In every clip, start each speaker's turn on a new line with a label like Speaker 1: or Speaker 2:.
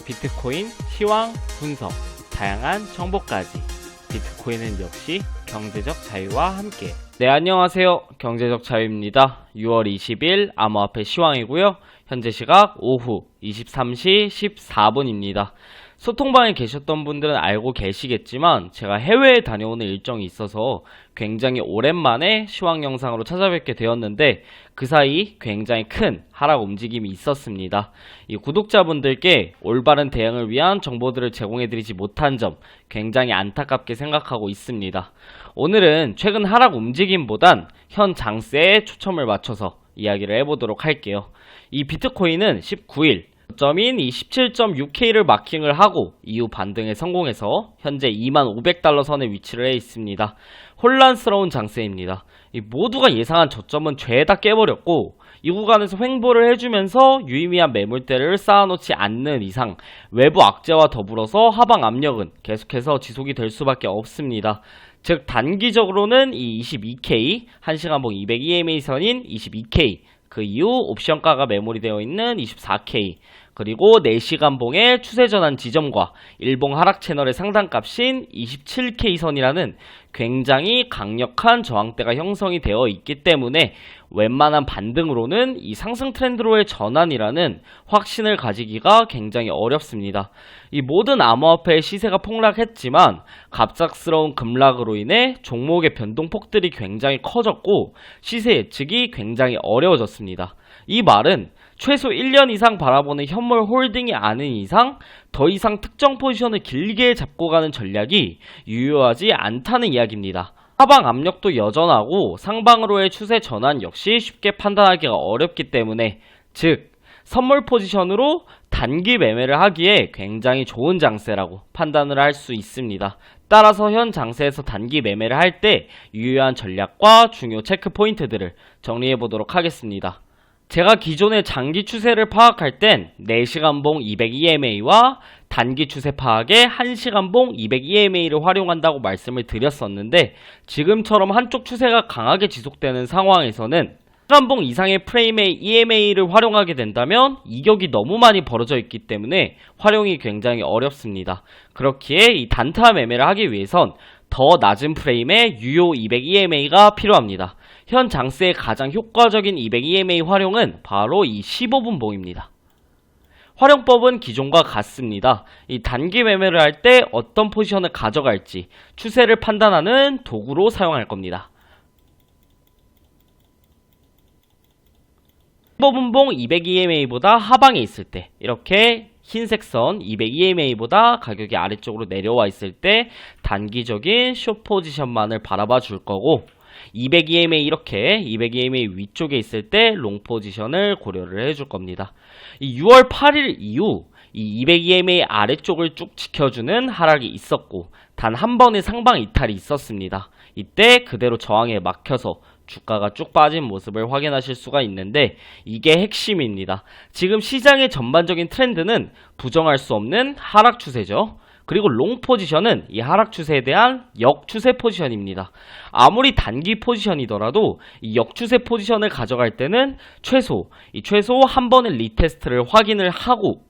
Speaker 1: 비트코인 시황 분석, 다양한 정보까지. 비트코인은 역시 경제적 자유와 함께. 네, 안녕하세요. 경제적 자유입니다. 6월 20일 암호화폐 시황이고요. 현재 시각 오후 23시 14분입니다. 소통방에 계셨던 분들은 알고 계시겠지만 제가 해외에 다녀오는 일정이 있어서 굉장히 오랜만에 시황 영상으로 찾아뵙게 되었는데 그 사이 굉장히 큰 하락 움직임이 있었습니다. 이 구독자분들께 올바른 대응을 위한 정보들을 제공해드리지 못한 점 굉장히 안타깝게 생각하고 있습니다. 오늘은 최근 하락 움직임보단 현 장세에 초점을 맞춰서 이야기를 해보도록 할게요. 이 비트코인은 19일 저점인 이 17.6K를 마킹을 하고 이후 반등에 성공해서 현재 2500달러 선에 위치를 해 있습니다. 혼란스러운 장세입니다. 이 모두가 예상한 저점은 죄다 깨버렸고 이 구간에서 횡보를 해주면서 유의미한 매물대를 쌓아놓지 않는 이상 외부 악재와 더불어서 하방 압력은 계속해서 지속이 될 수밖에 없습니다. 즉 단기적으로는 이 22K, 1시간봉 200EMA 선인 22K, 그 이후 옵션가가 메모리 되어 있는 24K, 그리고 4시간봉의 추세전환 지점과 일봉 하락 채널의 상단값인 27K 선이라는 굉장히 강력한 저항대가 형성이 되어 있기 때문에 웬만한 반등으로는 이 상승 트렌드로의 전환이라는 확신을 가지기가 굉장히 어렵습니다. 이 모든 암호화폐의 시세가 폭락했지만 갑작스러운 급락으로 인해 종목의 변동폭들이 굉장히 커졌고 시세 예측이 굉장히 어려워졌습니다. 이 말은 최소 1년 이상 바라보는 현물 홀딩이 아닌 이상 더 이상 특정 포지션을 길게 잡고 가는 전략이 유효하지 않다는 이야기입니다. 하방 압력도 여전하고 상방으로의 추세 전환 역시 쉽게 판단하기가 어렵기 때문에 즉 선물 포지션으로 단기 매매를 하기에 굉장히 좋은 장세라고 판단을 할 수 있습니다. 따라서 현 장세에서 단기 매매를 할 때 유효한 전략과 중요 체크 포인트들을 정리해 보도록 하겠습니다. 제가 기존의 장기 추세를 파악할 땐 4시간봉 200EMA와 단기 추세 파악에 1시간봉 200EMA를 활용한다고 말씀을 드렸었는데 지금처럼 한쪽 추세가 강하게 지속되는 상황에서는 1시간봉 이상의 프레임의 EMA를 활용하게 된다면 이격이 너무 많이 벌어져 있기 때문에 활용이 굉장히 어렵습니다. 그렇기에 이 단타 매매를 하기 위해선 더 낮은 프레임의 유효 200EMA가 필요합니다. 현 장세의 가장 효과적인 200EMA 활용은 바로 이 15분 봉입니다. 활용법은 기존과 같습니다. 이 단기 매매를 할 때 어떤 포지션을 가져갈지 추세를 판단하는 도구로 사용할 겁니다. 15분 봉 200EMA보다 하방에 있을 때 이렇게 흰색 선 200EMA보다 가격이 아래쪽으로 내려와 있을 때 단기적인 숏 포지션만을 바라봐 줄 거고 200EMA 이렇게 200EMA 위쪽에 있을 때 롱 포지션을 고려를 해줄 겁니다. 이 6월 8일 이후 이 200EMA 아래쪽을 쭉 지켜주는 하락이 있었고 단 한 번의 상방 이탈이 있었습니다. 이때 그대로 저항에 막혀서 주가가 쭉 빠진 모습을 확인하실 수가 있는데 이게 핵심입니다. 지금 시장의 전반적인 트렌드는 부정할 수 없는 하락 추세죠. 그리고 롱 포지션은 이 하락 추세에 대한 역추세 포지션입니다. 아무리 단기 포지션이더라도 이 역추세 포지션을 가져갈 때는 최소 한 번의 리테스트를 확인을 하고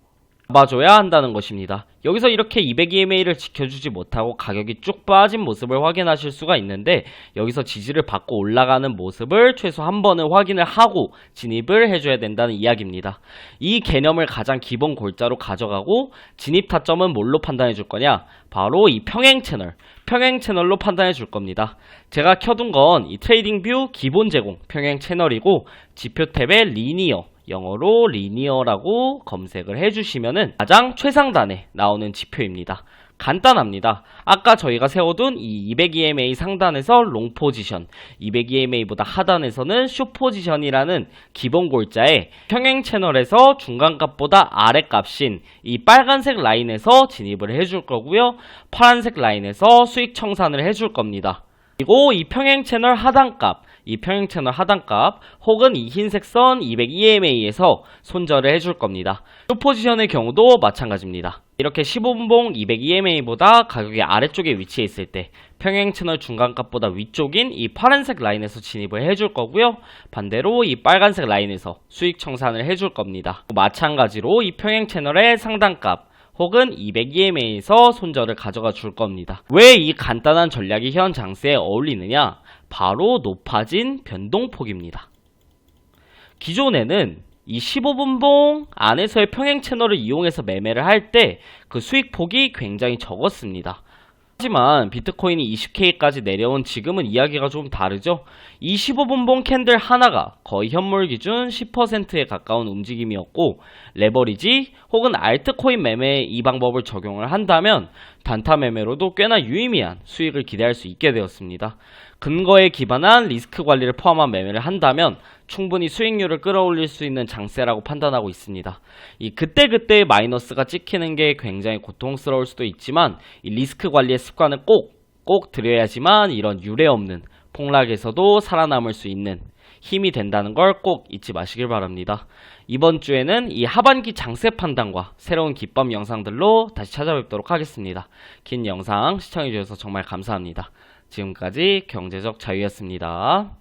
Speaker 1: 잡아줘야 한다는 것입니다. 여기서 이렇게 200EMA를 지켜주지 못하고 가격이 쭉 빠진 모습을 확인하실 수가 있는데 여기서 지지를 받고 올라가는 모습을 최소 한 번은 확인을 하고 진입을 해줘야 된다는 이야기입니다. 이 개념을 가장 기본 골자로 가져가고 진입 타점은 뭘로 판단해 줄 거냐? 바로 이 평행 채널로 판단해 줄 겁니다. 제가 켜둔 건 이 트레이딩 뷰 기본 제공 평행 채널이고 지표 탭에 리니어, 영어로 리니어라고 검색을 해주시면은 가장 최상단에 나오는 지표입니다. 간단합니다. 아까 저희가 세워둔 이 200EMA 상단에서 롱 포지션, 200EMA보다 하단에서는 숏 포지션이라는 기본 골자에 평행 채널에서 중간값보다 아래값인 이 빨간색 라인에서 진입을 해줄 거고요. 파란색 라인에서 수익 청산을 해줄 겁니다. 그리고 이 평행 채널 하단값 혹은 이 흰색 선 200EMA에서 손절을 해줄 겁니다. 숏 포지션의 경우도 마찬가지입니다. 이렇게 15분봉 200EMA보다 가격이 아래쪽에 위치해 있을 때 평행 채널 중간값보다 위쪽인 이 파란색 라인에서 진입을 해줄 거고요. 반대로 이 빨간색 라인에서 수익 청산을 해줄 겁니다. 마찬가지로 이 평행 채널의 상단값 혹은 200EMA에서 손절을 가져가 줄 겁니다. 왜 이 간단한 전략이 현 장세에 어울리느냐? 바로 높아진 변동폭입니다. 기존에는 이 15분봉 안에서의 평행 채널을 이용해서 매매를 할 때 그 수익폭이 굉장히 적었습니다. 하지만 비트코인이 20K까지 내려온 지금은 이야기가 좀 다르죠. 이 15분봉 캔들 하나가 거의 현물 기준 10%에 가까운 움직임이었고, 레버리지 혹은 알트코인 매매에 이 방법을 적용을 한다면 단타 매매로도 꽤나 유의미한 수익을 기대할 수 있게 되었습니다. 근거에 기반한 리스크 관리를 포함한 매매를 한다면 충분히 수익률을 끌어올릴 수 있는 장세라고 판단하고 있습니다. 이 그때그때의 마이너스가 찍히는 게 굉장히 고통스러울 수도 있지만 이 리스크 관리의 습관을 꼭 들여야지만 이런 유례 없는 폭락에서도 살아남을 수 있는 힘이 된다는 걸 꼭 잊지 마시길 바랍니다. 이번 주에는 이 하반기 장세 판단과 새로운 기법 영상들로 다시 찾아뵙도록 하겠습니다. 긴 영상 시청해주셔서 정말 감사합니다. 지금까지 경제적 자유였습니다.